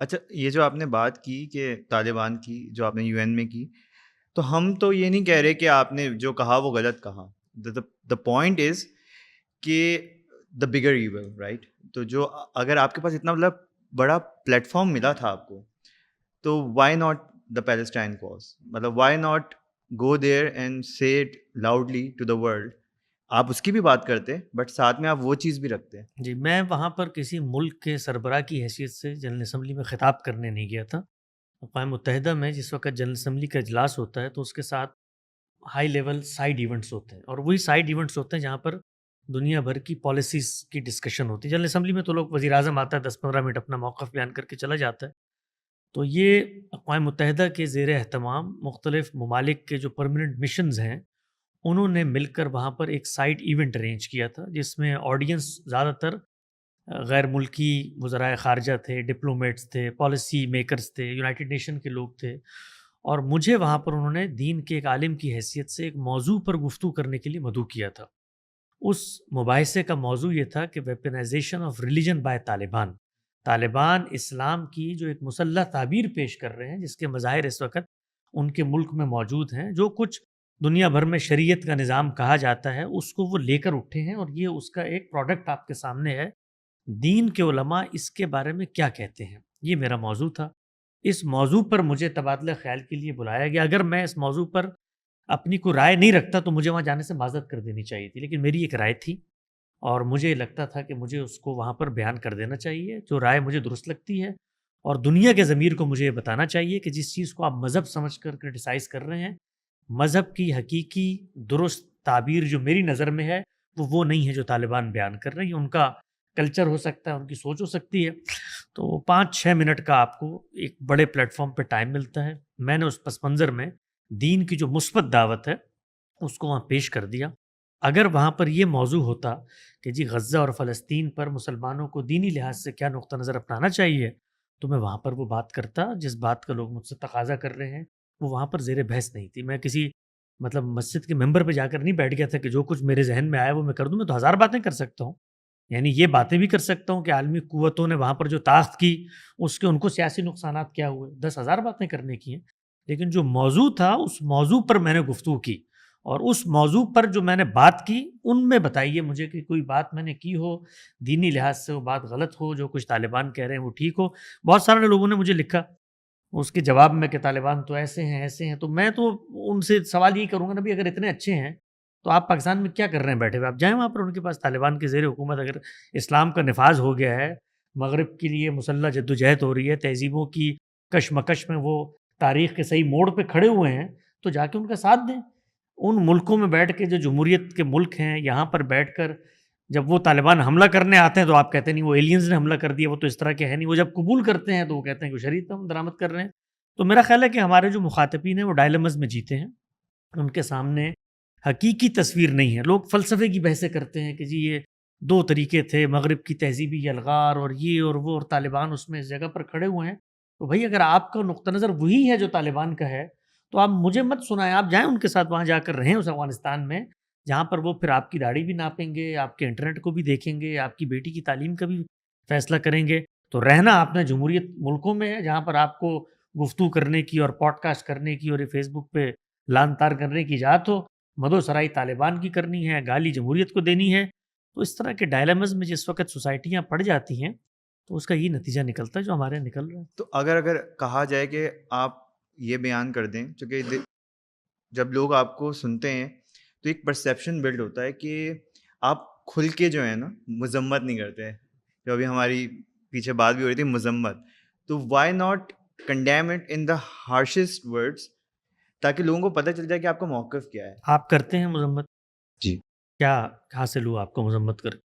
اچھا، یہ جو آپ نے بات کی کہ طالبان کی جو آپ نے یو این میں کی، تو ہم تو یہ نہیں کہہ رہے کہ آپ نے جو کہا وہ غلط کہا. دا پوائنٹ از کہ دا بگر ایول رائٹ. تو جو اگر آپ کے پاس اتنا مطلب بڑا پلیٹ فارم ملا تھا آپ کو، تو why not the Palestine cause? مطلب why not go there and say it loudly to the world. آپ اس کی بھی بات کرتے بٹ ساتھ میں آپ وہ چیز بھی رکھتے. جی، میں وہاں پر کسی ملک کے سربراہ کی حیثیت سے جنرل اسمبلی میں خطاب کرنے نہیں گیا تھا. اقوام متحدہ میں جس وقت جنرل اسمبلی کا اجلاس ہوتا ہے تو اس کے ساتھ ہائی لیول سائیڈ ایونٹس ہوتے ہیں، اور وہی سائیڈ ایونٹس ہوتے ہیں جہاں پر دنیا بھر کی پالیسیز کی ڈسکشن ہوتی ہے. جنرل اسمبلی میں تو لوگ وزیر اعظم آتا ہے 10-15 منٹ اپنا موقف بیان کر کے چلا جاتا ہے. تو یہ اقوام متحدہ کے زیر اہتمام مختلف ممالک کے جو پرماننٹ مشنز ہیں انہوں نے مل کر وہاں پر ایک سائیڈ ایونٹ ارینج کیا تھا، جس میں آڈینس زیادہ تر غیر ملکی وزرائے خارجہ تھے، ڈپلومیٹس تھے، پالیسی میکرز تھے، یونائٹڈ نیشن کے لوگ تھے. اور مجھے وہاں پر انہوں نے دین کے ایک عالم کی حیثیت سے ایک موضوع پر گفتگو کرنے کے لیے مدعو کیا تھا. اس مباحثے کا موضوع یہ تھا کہ weaponization of religion by Taliban. Taliban اسلام کی جو ایک مسلح تعبیر پیش کر رہے ہیں، جس کے مظاہر اس وقت ان کے ملک میں موجود ہیں، جو کچھ دنیا بھر میں شریعت کا نظام کہا جاتا ہے، اس کو وہ لے کر اٹھے ہیں، اور یہ اس کا ایک پروڈکٹ آپ کے سامنے ہے. دین کے علماء اس کے بارے میں کیا کہتے ہیں، یہ میرا موضوع تھا. اس موضوع پر مجھے تبادلہ خیال کے لیے بلایا گیا. اگر میں اس موضوع پر اپنی کوئی رائے نہیں رکھتا تو مجھے وہاں جانے سے معذرت کر دینی چاہیے تھی، لیکن میری ایک رائے تھی اور مجھے لگتا تھا کہ مجھے اس کو وہاں پر بیان کر دینا چاہیے. جو رائے مجھے درست لگتی ہے، اور دنیا کے ضمیر کو مجھے یہ بتانا چاہیے کہ جس چیز کو آپ مذہب سمجھ کر کرٹیسائز کر رہے ہیں، مذہب کی حقیقی درست تعبیر جو میری نظر میں ہے وہ نہیں ہے جو طالبان بیان کر رہے ہیں. ان کا کلچر ہو سکتا ہے، ان کی سوچ ہو سکتی ہے. تو 5-6 منٹ کا آپ کو ایک بڑے پلیٹ فارم پہ ٹائم ملتا ہے. میں نے اس پس منظر میں دین کی جو مثبت دعوت ہے اس کو وہاں پیش کر دیا. اگر وہاں پر یہ موضوع ہوتا کہ جی غزہ اور فلسطین پر مسلمانوں کو دینی لحاظ سے کیا نقطہ نظر اپنانا چاہیے، تو میں وہاں پر وہ بات کرتا. جس بات کا لوگ مجھ سے تقاضا کر رہے ہیں وہ وہاں پر زیر بحث نہیں تھی. میں کسی مسجد کے ممبر پہ جا کر نہیں بیٹھ گیا تھا کہ جو کچھ میرے ذہن میں آیا وہ میں کر دوں. میں تو 1000 باتیں کر سکتا ہوں، یعنی یہ باتیں بھی کر سکتا ہوں کہ عالمی قوتوں نے وہاں پر جو طاقت کی اس کے ان کو سیاسی نقصانات کیا ہوئے. 10,000 باتیں کرنے کی ہیں، لیکن جو موضوع تھا اس موضوع پر میں نے گفتگو کی. اور اس موضوع پر جو میں نے بات کی ان میں بتائیے مجھے کہ کوئی بات میں نے کی ہو دینی لحاظ سے وہ بات غلط ہو، جو کچھ طالبان کہہ رہے ہیں وہ ٹھیک ہو. بہت سارے لوگوں نے مجھے لکھا اس کے جواب میں کہ طالبان تو ایسے ہیں ایسے ہیں. تو میں تو ان سے سوال یہی کروں گا نا، بھی اگر اتنے اچھے ہیں تو آپ پاکستان میں کیا کر رہے ہیں بیٹھے ہوئے؟ آپ جائیں وہاں پر. ان کے پاس طالبان کے زیر حکومت اگر اسلام کا نفاذ ہو گیا ہے، مغرب کے لیے مسلح جدوجہد ہو رہی ہے، تہذیبوں کی کشمکش میں وہ تاریخ کے صحیح موڑ پہ کھڑے ہوئے ہیں، تو جا کے ان کا ساتھ دیں. ان ملکوں میں بیٹھ کے جو جمہوریت کے ملک ہیں، یہاں پر بیٹھ کر جب وہ طالبان حملہ کرنے آتے ہیں تو آپ کہتے ہیں نہیں وہ ایلینز نے حملہ کر دیا، وہ تو اس طرح کے ہے نہیں. وہ جب قبول کرتے ہیں تو وہ کہتے ہیں کہ شریعت ہم درآمد کر رہے ہیں. تو میرا خیال ہے کہ ہمارے جو مخاطبین ہیں وہ ڈائلمز میں جیتے ہیں، ان کے سامنے حقیقی تصویر نہیں ہے. لوگ فلسفے کی بحثیں کرتے ہیں کہ جی یہ 2 طریقے تھے، مغرب کی تہذیبی یلغار اور یہ اور وہ، اور طالبان اس میں اس جگہ پر کھڑے ہوئے ہیں. تو بھائی اگر آپ کا نقطہ نظر وہی ہے جو طالبان کا ہے تو آپ مجھے مت سنائیں. آپ جائیں ان کے ساتھ، وہاں جا کر رہیں اس افغانستان میں جہاں پر وہ پھر آپ کی داڑھی بھی ناپیں گے، آپ کے انٹرنیٹ کو بھی دیکھیں گے، آپ کی بیٹی کی تعلیم کا بھی فیصلہ کریں گے. تو رہنا آپ نے جمہوریت ملکوں میں ہے جہاں پر آپ کو گفتگو کرنے کی اور پوڈ کاسٹ کرنے کی اور یہ فیس بک پہ لان تار کرنے کی اجازت ہو، مدو سرائی طالبان کی کرنی ہے، گالی جمہوریت کو دینی ہے. تو اس طرح کے ڈائلمز میں جس وقت سوسائٹیاں پڑ جاتی ہیں تو اس کا یہ نتیجہ نکلتا ہے جو ہمارے نکل رہا ہے. تو اگر کہا جائے کہ آپ یہ بیان کر دیں، چونکہ جب لوگ آپ کو سنتے ہیں تو ایک پرسیپشن بلڈ ہوتا ہے کہ آپ کھل کے جو ہے نا مذمت نہیں کرتے ہیں. جو ابھی ہماری پیچھے بات بھی ہو رہی تھی مذمت، تو why not condemn it in the harshest words تاکہ لوگوں کو پتہ چل جائے کہ آپ کا موقف کیا ہے. آپ کرتے ہیں مذمت؟ جی. کیا حاصل ہوا آپ کو مذمت کر؟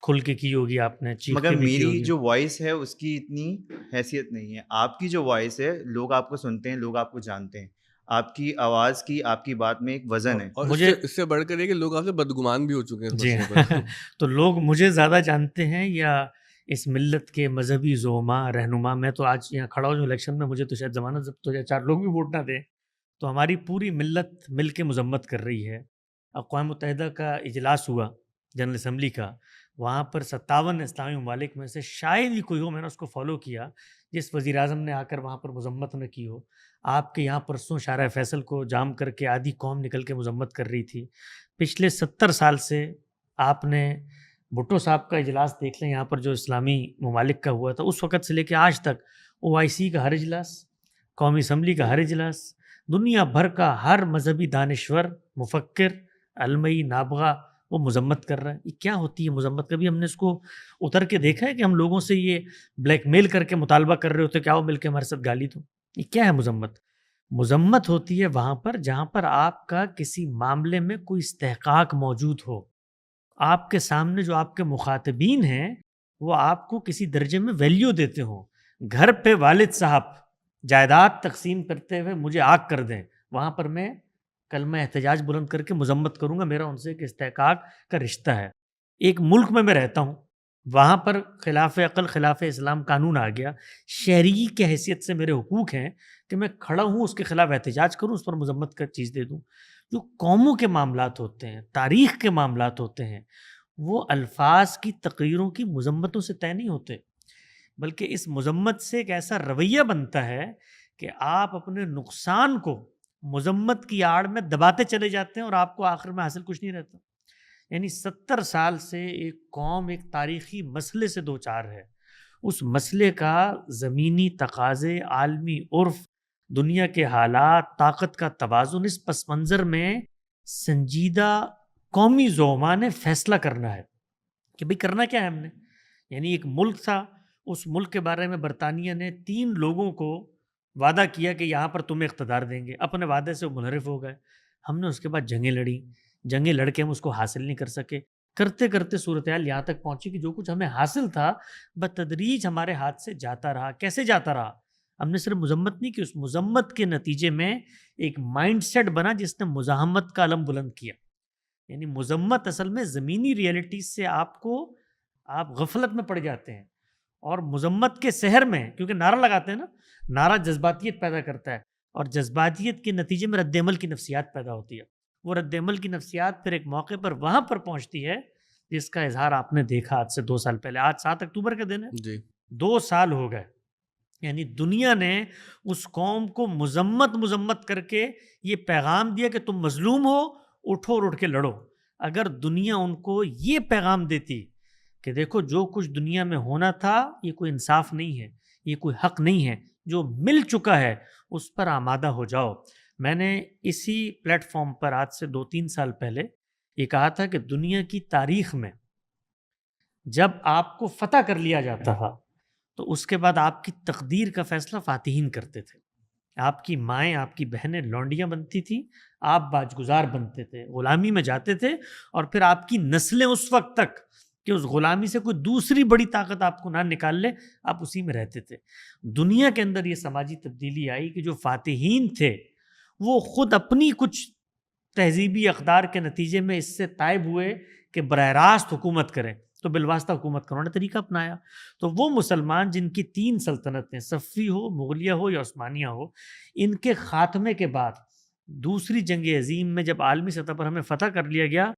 کھل کے کی ہوگی آپ نے، چیخ مگر کے بھی کی میری ہوگی. جو وائس ہے اس کی اتنی حیثیت نہیں ہے. آپ کی جو وائس ہے لوگ آپ کو سنتے ہیں، لوگ آپ کو جانتے ہیں. آپ کی آواز کی، آپ کی بات میں ایک وزن ہے. اور مجھے اس سے بڑھ کر یہ کہ لوگ آپ سے بدگمان بھی ہو چکے ہیں اس جی مسئلے پر. تو لوگ مجھے زیادہ جانتے ہیں یا اس ملت کے مذہبی زعما رہنما؟ میں تو آج یہاں کھڑا ہوں جو الیکشن میں، مجھے تو شاید ضمانت ضبط ہو جائے، 4 لوگ بھی ووٹ نہ دیں. تو ہماری پوری ملت مل کے مذمت کر رہی ہے. اقوام متحدہ کا اجلاس ہوا جنرل اسمبلی کا، وہاں پر 57 اسلامی ممالک میں سے شاید ہی کوئی ہو، میں نے اس کو فالو کیا، جس وزیر اعظم نے آ کر وہاں پر مذمت نہ کی ہو. آپ کے یہاں پرسوں شارع فیصل کو جام کر کے آدھی قوم نکل کے مذمت کر رہی تھی. پچھلے 70 سال سے آپ نے بھٹو صاحب کا اجلاس دیکھ لیں یہاں پر جو اسلامی ممالک کا ہوا تھا، اس وقت سے لے کے آج تک OIC کا ہر اجلاس، قومی اسمبلی کا ہر اجلاس، دنیا بھر کا ہر مذہبی دانشور، مفکر، علمائی، نابغہ وہ مذمت کر رہا ہے. یہ کیا ہوتی ہے مذمت؟ کبھی ہم نے اس کو اتر کے دیکھا ہے کہ ہم لوگوں سے یہ بلیک میل کر کے مطالبہ کر رہے ہوتے کیا وہ مل کے ہمارے ساتھ گالی دو؟ یہ کیا ہے مذمت؟ مذمت ہوتی ہے وہاں پر جہاں پر آپ کا کسی معاملے میں کوئی استحقاق موجود ہو، آپ کے سامنے جو آپ کے مخاطبین ہیں وہ آپ کو کسی درجے میں ویلیو دیتے ہوں. گھر پہ والد صاحب جائیداد تقسیم کرتے ہوئے مجھے آگ کر دیں، وہاں پر میں کلمہ احتجاج بلند کر کے مذمت کروں گا، میرا ان سے ایک استحقاق کا رشتہ ہے. ایک ملک میں رہتا ہوں، وہاں پر خلاف عقل خلاف اسلام قانون آ گیا، شہری کی حیثیت سے میرے حقوق ہیں کہ میں کھڑا ہوں اس کے خلاف احتجاج کروں، اس پر مذمت کا چیز دے دوں. جو قوموں کے معاملات ہوتے ہیں، تاریخ کے معاملات ہوتے ہیں، وہ الفاظ کی تقریروں کی مذمتوں سے طے نہیں ہوتے، بلکہ اس مذمت سے ایک ایسا رویہ بنتا ہے کہ آپ اپنے نقصان کو مذمت کی آڑ میں دباتے چلے جاتے ہیں اور آپ کو آخر میں حاصل کچھ نہیں رہتا. یعنی 70 سال سے ایک قوم ایک تاریخی مسئلے سے دوچار ہے، اس مسئلے کا زمینی تقاضے، عالمی عرف، دنیا کے حالات، طاقت کا توازن، اس پس منظر میں سنجیدہ قومی زعما نے فیصلہ کرنا ہے کہ بھئی کرنا کیا ہے ہم نے. یعنی ایک ملک تھا، اس ملک کے بارے میں برطانیہ نے 3 لوگوں کو وعدہ کیا کہ یہاں پر تمہیں اقتدار دیں گے، اپنے وعدے سے وہ منحرف ہو گئے. ہم نے اس کے بعد جنگیں لڑ کے ہم اس کو حاصل نہیں کر سکے. کرتے کرتے صورتحال یہاں تک پہنچی کہ جو کچھ ہمیں حاصل تھا بتدریج ہمارے ہاتھ سے جاتا رہا. کیسے جاتا رہا؟ ہم نے صرف مذمت نہیں کی، اس مذمت کے نتیجے میں ایک مائنڈ سیٹ بنا جس نے مزاحمت کا علم بلند کیا. یعنی مذمت اصل میں زمینی ریئلٹیز سے آپ غفلت میں پڑ جاتے ہیں، اور مذمت کے سحر میں کیونکہ نعرہ لگاتے ہیں نا، نعرہ جذباتیت پیدا کرتا ہے، اور جذباتیت کے نتیجے میں رد عمل کی نفسیات پیدا ہوتی ہے. وہ رد عمل کی نفسیات پھر ایک موقع پر وہاں پر پہنچتی ہے جس کا اظہار آپ نے دیکھا آج سے 2 سال پہلے. آج 7 اکتوبر کا دن ہے، جی 2 سال ہو گئے. یعنی دنیا نے اس قوم کو مذمت کر کے یہ پیغام دیا کہ تم مظلوم ہو، اٹھو اور اٹھ کے لڑو. اگر دنیا ان کو یہ پیغام دیتی کہ دیکھو جو کچھ دنیا میں ہونا تھا یہ کوئی انصاف نہیں ہے، یہ کوئی حق نہیں ہے، جو مل چکا ہے اس پر آمادہ ہو جاؤ. میں نے اسی پلیٹ فارم پر آج سے 2-3 سال پہلے یہ کہا تھا کہ دنیا کی تاریخ میں جب آپ کو فتح کر لیا جاتا تھا تو اس کے بعد آپ کی تقدیر کا فیصلہ فاتحین کرتے تھے. آپ کی مائیں، آپ کی بہنیں لونڈیاں بنتی تھیں، آپ باجگزار بنتے تھے، غلامی میں جاتے تھے، اور پھر آپ کی نسلیں اس وقت تک کہ اس غلامی سے کوئی دوسری بڑی طاقت آپ کو نہ نکال لے، آپ اسی میں رہتے تھے. دنیا کے اندر یہ سماجی تبدیلی آئی کہ جو فاتحین تھے وہ خود اپنی کچھ تہذیبی اقدار کے نتیجے میں اس سے تائب ہوئے کہ براہ راست حکومت کریں، تو بالواسطہ حکومت کرنے طریقہ اپنایا. تو وہ مسلمان جن کی 3 سلطنتیں، صفوی ہو، مغلیہ ہو یا عثمانیہ ہو، ان کے خاتمے کے بعد دوسری جنگ عظیم میں جب عالمی سطح پر ہمیں فتح کر لیا گیا،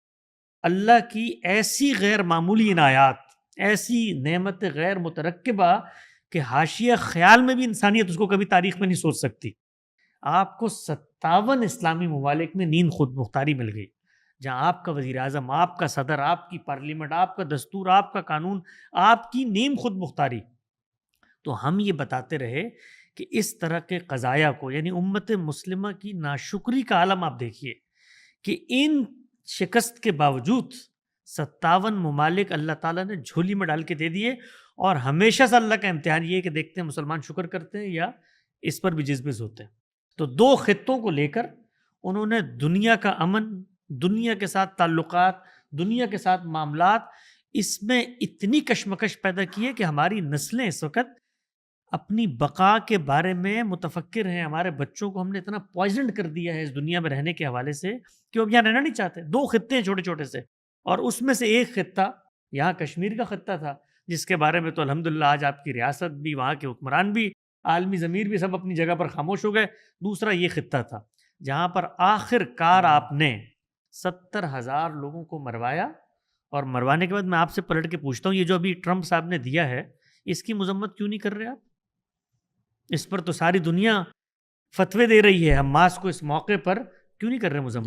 اللہ کی ایسی غیر معمولی عنایات، ایسی نعمت غیر مترکبہ کہ حاشیہ خیال میں بھی انسانیت اس کو کبھی تاریخ میں نہیں سوچ سکتی. آپ کو 57 اسلامی ممالک میں نیند خود مختاری مل گئی، جہاں آپ کا وزیر اعظم، آپ کا صدر، آپ کی پارلیمنٹ، آپ کا دستور، آپ کا قانون، آپ کی نیم خود مختاری. تو ہم یہ بتاتے رہے کہ اس طرح کے قضایا کو، یعنی امت مسلمہ کی ناشکری کا عالم آپ دیکھیے کہ ان شکست کے باوجود 57 ممالک اللہ تعالیٰ نے جھولی میں ڈال کے دے دیے، اور ہمیشہ سے اللہ کا امتحان یہ ہے کہ دیکھتے ہیں مسلمان شکر کرتے ہیں یا اس پر بھی جذبز ہوتے ہیں. تو 2 خطوں کو لے کر انہوں نے دنیا کا امن، دنیا کے ساتھ تعلقات، دنیا کے ساتھ معاملات، اس میں اتنی کشمکش پیدا کی ہے کہ ہماری نسلیں اس وقت اپنی بقا کے بارے میں متفکر ہیں. ہمارے بچوں کو ہم نے اتنا پوائزنڈ کر دیا ہے اس دنیا میں رہنے کے حوالے سے کہ وہ اب یہاں رہنا نہیں چاہتے. 2 خطے ہیں چھوٹے چھوٹے سے، اور اس میں سے ایک خطہ یہاں کشمیر کا خطہ تھا، جس کے بارے میں تو الحمدللہ آج آپ کی ریاست بھی، وہاں کے حکمران بھی، عالمی ضمیر بھی سب اپنی جگہ پر خاموش ہو گئے. دوسرا یہ خطہ تھا جہاں پر آخر کار آپ نے 70,000 لوگوں کو مروایا، اور مروانے کے بعد میں آپ سے پلٹ کے پوچھتا ہوں، یہ جو ابھی ٹرمپ صاحب نے دیا ہے اس کی مذمت کیوں نہیں کر رہے آپ؟ اس پر تو ساری دنیا فتوے دے رہی ہے. حماس کو اس موقع پر کیوں نہیں کر رہے مذمت؟